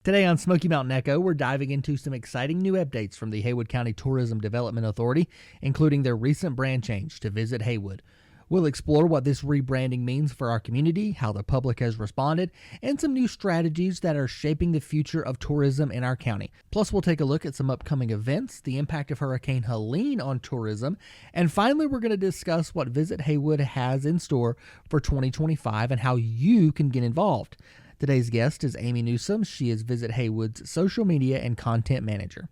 Today on Smoky Mountain Echo, we're diving into some exciting new updates from the Haywood County Tourism Development Authority, including their recent brand change to Visit Haywood. We'll explore what this rebranding means for our community, how the public has responded, and some new strategies that are shaping the future of tourism in our county. Plus, we'll take a look at some upcoming events, the impact of Hurricane Helene on tourism, and finally, we're going to discuss what Visit Haywood has in store for 2025 and how you can get involved. Today's guest is Amy Newsom. She is Visit Haywood's social media and content manager.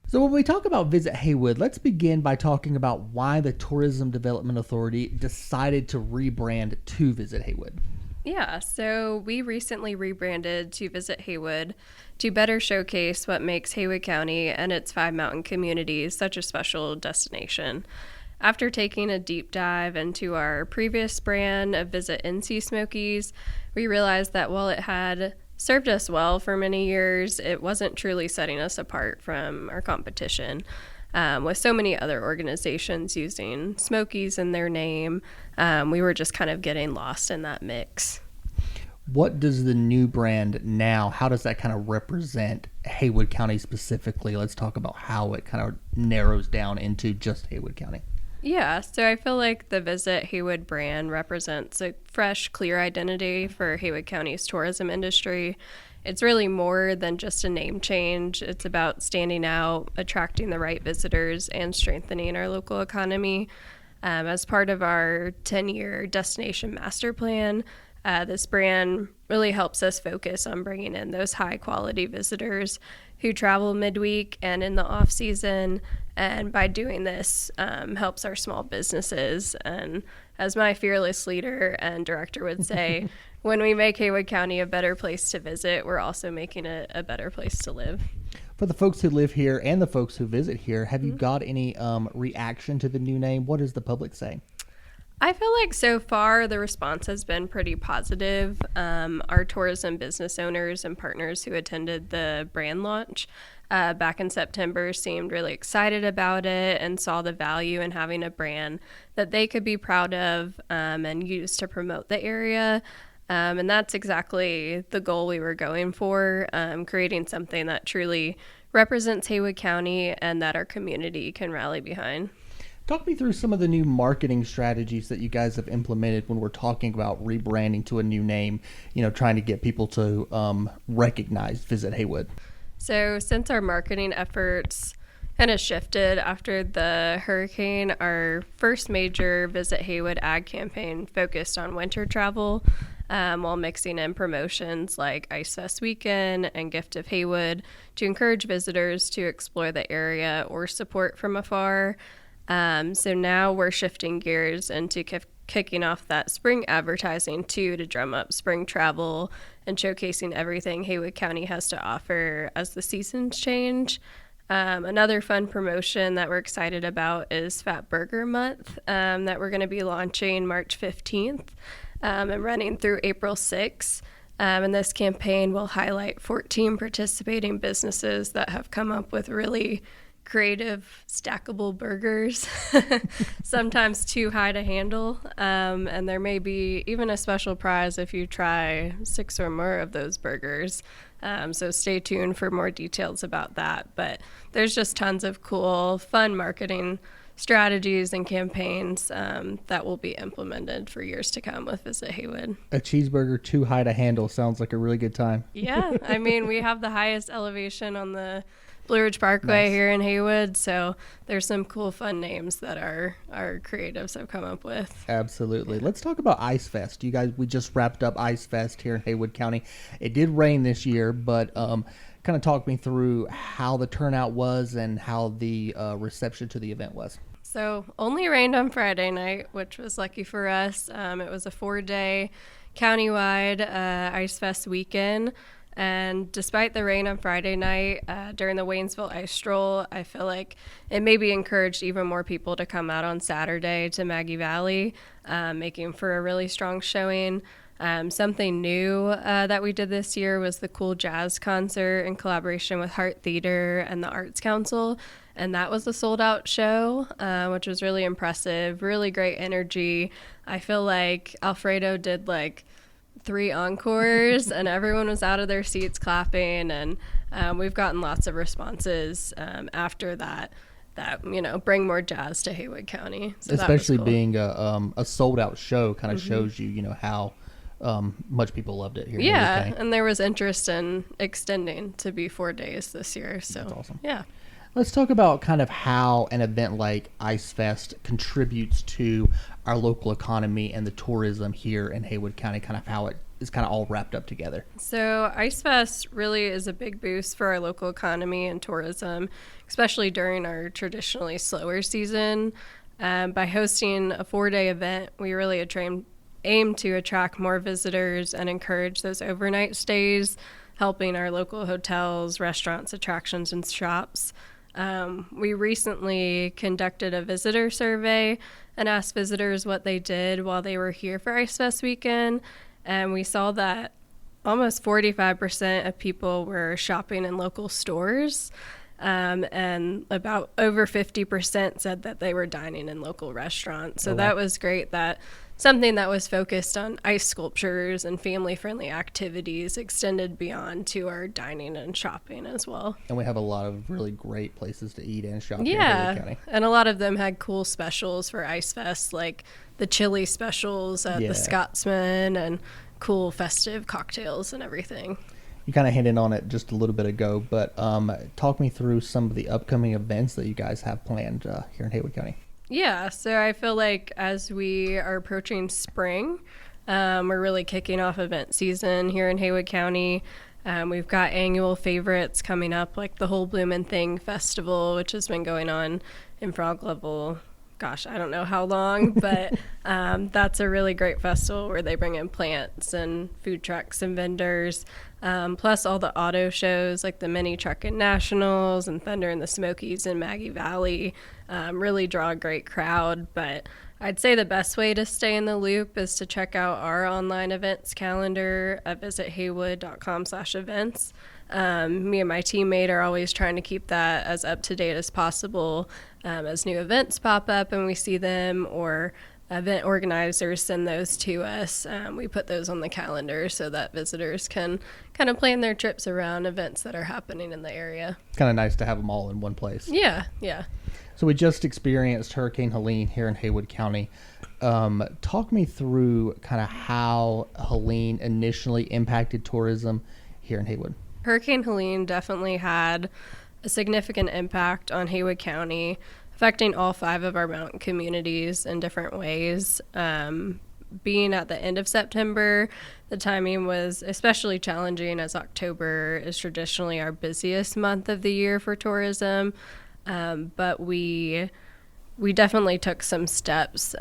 So when we talk about Visit Haywood, let's begin by talking about why the Tourism Development Authority decided to rebrand to Visit Haywood. Yeah, so we recently rebranded to Visit Haywood to better showcase what makes Haywood County and its 5 mountain communities such a special destination. After taking a deep dive into our previous brand of Visit NC Smokies, we realized that while it had served us well for many years, it wasn't truly setting us apart from our competition. With so many other organizations using Smokies in their name, we were just kind of getting lost in that mix. What does the new brand now, how does that kind of represent Haywood County specifically? Let's talk about how it kind of narrows down into just Haywood County. Yeah, so I feel like the Visit Haywood brand represents a fresh, clear identity for Haywood County's tourism industry. It's really more than just a name change. It's about standing out, attracting the right visitors, and strengthening our local economy. As part of our 10-year destination master plan, this brand really helps us focus on bringing in those high-quality visitors who travel midweek and in the off-season. And by doing this, helps our small businesses. And as my fearless leader and director would say, when we make Haywood County a better place to visit, we're also making it a better place to live. For the folks who live here and the folks who visit here, have you got any reaction to the new name? What does the public say? I feel like so far the response has been pretty positive. Our tourism business owners and partners who attended the brand launch back in September seemed really excited about it and saw the value in having a brand that they could be proud of and use to promote the area. And that's exactly the goal we were going for, creating something that truly represents Haywood County and that our community can rally behind. Talk me through some of the new marketing strategies that you guys have implemented when we're talking about rebranding to a new name, trying to get people to recognize Visit Haywood. So since our marketing efforts kind of shifted after the hurricane, our first major Visit Haywood ad campaign focused on winter travel, while mixing in promotions like Ice Fest Weekend and Gift of Haywood to encourage visitors to explore the area or support from afar. So now we're shifting gears into kicking off that spring advertising too, to drum up spring travel and showcasing everything Haywood County has to offer as the seasons change. Another fun promotion that we're excited about is Fat Burger Month that we're going to be launching March 15th and running through April 6th. And this campaign will highlight 14 participating businesses that have come up with really creative stackable burgers, sometimes too high to handle, and there may be even a special prize if you try 6 or more of those burgers, so stay tuned for more details about that. But there's just tons of cool, fun marketing strategies and campaigns that will be implemented for years to come with Visit Haywood. A cheeseburger too high to handle sounds like a really good time. Yeah, I mean, we have the highest elevation on the Blue Ridge Parkway here in Haywood, so there's some cool, fun names that our creatives have come up with. Absolutely. Yeah. Let's talk about Ice Fest. We just wrapped up Ice Fest here in Haywood County. It did rain this year, but kind of talk me through how the turnout was and how the reception to the event was. So only rained on Friday night, which was lucky for us. It was a 4-day countywide Ice Fest weekend. And despite the rain on Friday night, during the Waynesville Ice Stroll, I feel like it maybe encouraged even more people to come out on Saturday to Maggie Valley, making for a really strong showing. Something new that we did this year was the Cool Jazz concert in collaboration with Hart Theater and the Arts Council. And that was a sold-out show, which was really impressive, really great energy. I feel like Alfredo did 3 encores, and everyone was out of their seats clapping. And we've gotten lots of responses after that, bring more jazz to Haywood County. So especially cool. Being a sold out show kind of shows you, how much people loved it here. Yeah, in and there was interest in extending to be 4 days this year. So that's awesome. Yeah. Let's talk about kind of how an event like Ice Fest contributes to our local economy and the tourism here in Haywood County, kind of how it is kind of all wrapped up together. So Ice Fest really is a big boost for our local economy and tourism, especially during our traditionally slower season. By hosting a 4-day event, we really aim to attract more visitors and encourage those overnight stays, helping our local hotels, restaurants, attractions, and shops. We recently conducted a visitor survey and asked visitors what they did while they were here for Ice Fest weekend, and we saw that almost 45% of people were shopping in local stores, and about over 50% said that they were dining in local restaurants. So that was great that something that was focused on ice sculptures and family-friendly activities extended beyond to our dining and shopping as well. And we have a lot of really great places to eat and shop here in Haywood County. And a lot of them had cool specials for Ice Fest, like the chili specials at the Scotsman and cool festive cocktails and everything. You kind of hinted on it just a little bit ago, but talk me through some of the upcoming events that you guys have planned here in Haywood County. Yeah, so I feel like as we are approaching spring, we're really kicking off event season here in Haywood County. We've got annual favorites coming up, like the Whole Bloomin' Thing Festival, which has been going on in Frog Level. Gosh, I don't know how long, but that's a really great festival where they bring in plants and food trucks and vendors, plus all the auto shows like the Mini Truckin' Nationals and Thunder in the Smokies in Maggie Valley really draw a great crowd. But I'd say the best way to stay in the loop is to check out our online events calendar at visithaywood.com/events. Me and my teammate are always trying to keep that as up to date as possible as new events pop up and we see them, or event organizers send those to us. We put those on the calendar so that visitors can kind of plan their trips around events that are happening in the area. It's kind of nice to have them all in one place. Yeah. So we just experienced Hurricane Helene here in Haywood County. Talk me through kind of how Helene initially impacted tourism here in Haywood. Hurricane Helene definitely had a significant impact on Haywood County, affecting all 5 of our mountain communities in different ways. Being at the end of September, the timing was especially challenging as October is traditionally our busiest month of the year for tourism. But we definitely took some steps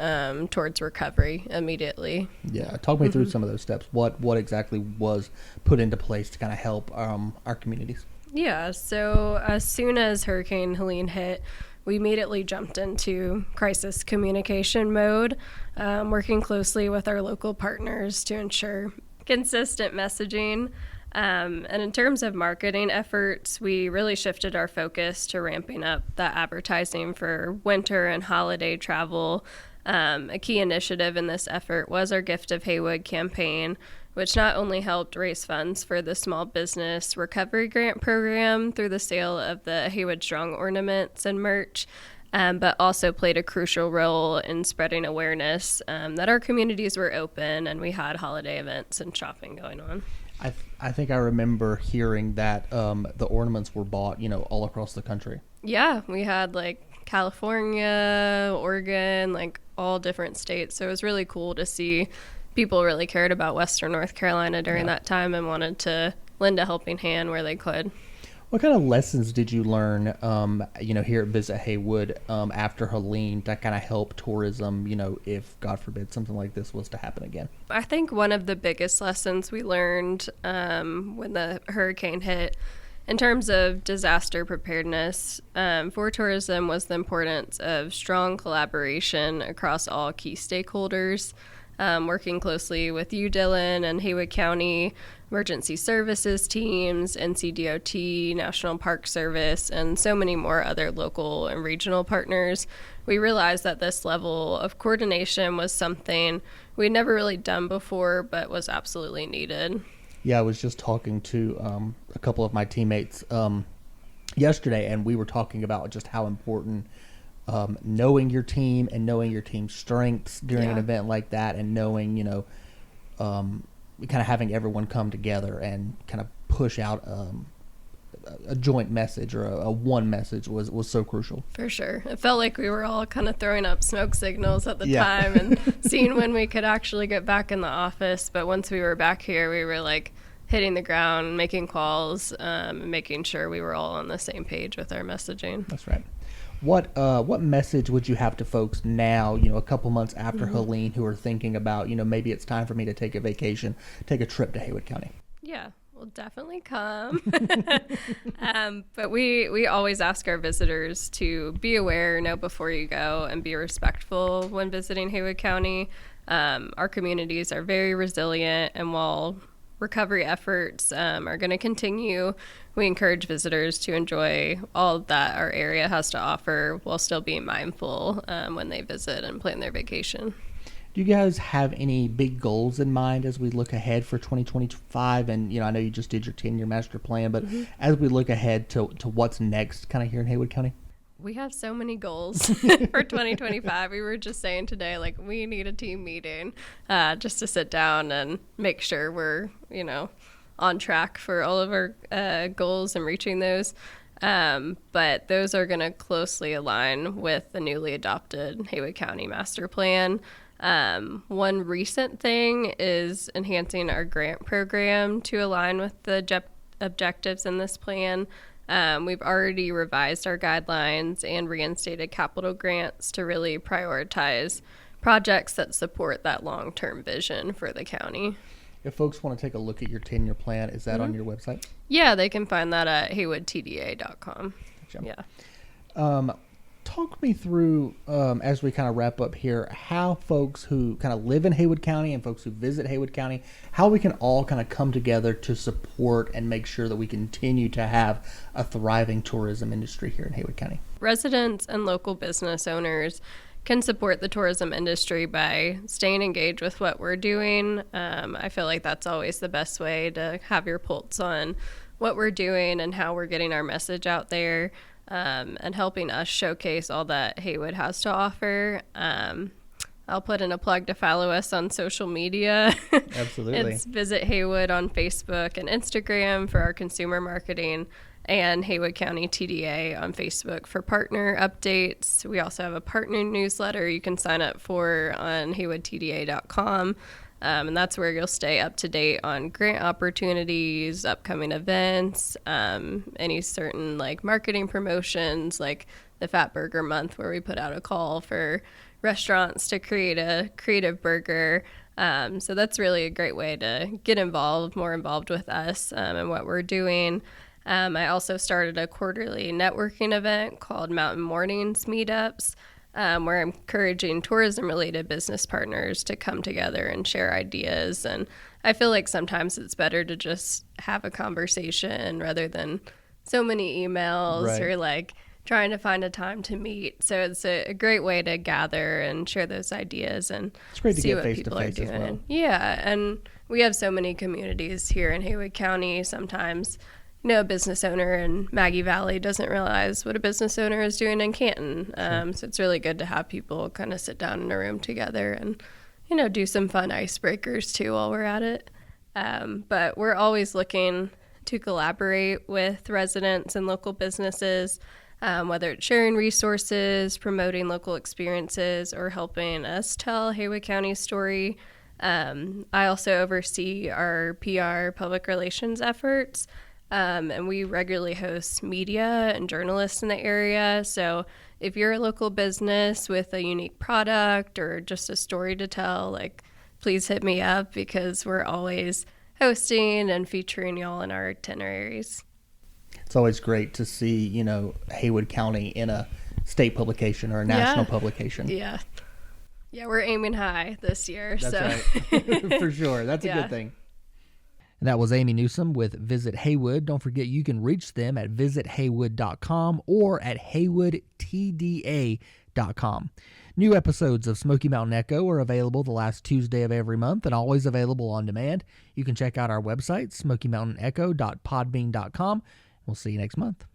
towards recovery immediately. Yeah, talk me through some of those steps. What exactly was put into place to kind of help our communities? Yeah, so as soon as Hurricane Helene hit, we immediately jumped into crisis communication mode, working closely with our local partners to ensure consistent messaging. And in terms of marketing efforts, we really shifted our focus to ramping up the advertising for winter and holiday travel. A key initiative in this effort was our Gift of Haywood campaign, which not only helped raise funds for the Small Business Recovery Grant Program through the sale of the Haywood Strong ornaments and merch, but also played a crucial role in spreading awareness that our communities were open and we had holiday events and shopping going on. I think I remember hearing that the ornaments were bought, all across the country. Yeah, we had like California, Oregon, like all different states. So it was really cool to see people really cared about Western North Carolina during that time and wanted to lend a helping hand where they could. What kind of lessons did you learn, here at Visit Haywood after Helene to kind of help tourism, if, God forbid, something like this was to happen again? I think one of the biggest lessons we learned when the hurricane hit in terms of disaster preparedness for tourism was the importance of strong collaboration across all key stakeholders. working closely with you, Dylan, and Haywood County Emergency Services teams, NCDOT, National Park Service, and so many more other local and regional partners. We realized that this level of coordination was something we'd never really done before, but was absolutely needed. Yeah, I was just talking to a couple of my teammates yesterday, and we were talking about just how important knowing your team and knowing your team's strengths during an event like that, and knowing, kind of having everyone come together and kind of push out a joint message or a one message was so crucial. For sure. It felt like we were all kind of throwing up smoke signals at the time and seeing when we could actually get back in the office. But once we were back here, we were like hitting the ground, making calls, and making sure we were all on the same page with our messaging. That's right. What message would you have to folks now, a couple months after Helene, who are thinking about, maybe it's time for me to take a vacation, take a trip to Haywood County? Yeah, we'll definitely come. But we always ask our visitors to be aware, know before you go, and be respectful when visiting Haywood County. Our communities are very resilient, and while recovery efforts are going to continue, we encourage visitors to enjoy all that our area has to offer while still being mindful when they visit and plan their vacation. Do you guys have any big goals in mind as we look ahead for 2025? And, I know you just did your 10-year master plan, but as we look ahead to what's next kind of here in Haywood County? We have so many goals for 2025. We were just saying today, we need a team meeting just to sit down and make sure we're, on track for all of our goals and reaching those. But those are going to closely align with the newly adopted Haywood County Master Plan. One recent thing is enhancing our grant program to align with the objectives in this plan. We've already revised our guidelines and reinstated capital grants to really prioritize projects that support that long-term vision for the county. If folks want to take a look at your 10-year plan, is that on your website? Yeah, they can find that at haywoodtda.com. Gotcha. Yeah. Talk me through, as we kind of wrap up here, how folks who kind of live in Haywood County and folks who visit Haywood County, how we can all kind of come together to support and make sure that we continue to have a thriving tourism industry here in Haywood County. Residents and local business owners can support the tourism industry by staying engaged with what we're doing. I feel like that's always the best way to have your pulse on what we're doing and how we're getting our message out there. And helping us showcase all that Haywood has to offer. I'll put in a plug to follow us on social media. Absolutely. It's Visit Haywood on Facebook and Instagram for our consumer marketing, and Haywood County TDA on Facebook for partner updates. We also have a partner newsletter you can sign up for on haywoodtda.com. And that's where you'll stay up to date on grant opportunities, upcoming events, any certain marketing promotions, like the Fat Burger Month, where we put out a call for restaurants to create a creative burger. So that's really a great way to get more involved with us and what we're doing. I also started a quarterly networking event called Mountain Mornings Meetups, where I'm encouraging tourism-related business partners to come together and share ideas. And I feel like sometimes it's better to just have a conversation rather than so many emails or trying to find a time to meet. So it's a great way to gather and share those ideas and it's great to see get what face people to are face doing. as well. Yeah, and we have so many communities here in Haywood County. Sometimes a business owner in Maggie Valley doesn't realize what a business owner is doing in Canton. So it's really good to have people kind of sit down in a room together and, do some fun icebreakers too while we're at it. But we're always looking to collaborate with residents and local businesses, whether it's sharing resources, promoting local experiences, or helping us tell Haywood County's story. I also oversee our PR public relations efforts. And we regularly host media and journalists in the area. So if you're a local business with a unique product or just a story to tell, please hit me up because we're always hosting and featuring y'all in our itineraries. It's always great to see, Haywood County in a state publication or a national publication. Yeah. Yeah, we're aiming high this year. That's so. right. For sure. That's a good thing. And that was Amy Newsom with Visit Haywood. Don't forget you can reach them at visithaywood.com or at haywoodtda.com. New episodes of Smoky Mountain Echo are available the last Tuesday of every month and always available on demand. You can check out our website, smokymountainecho.podbean.com. We'll see you next month.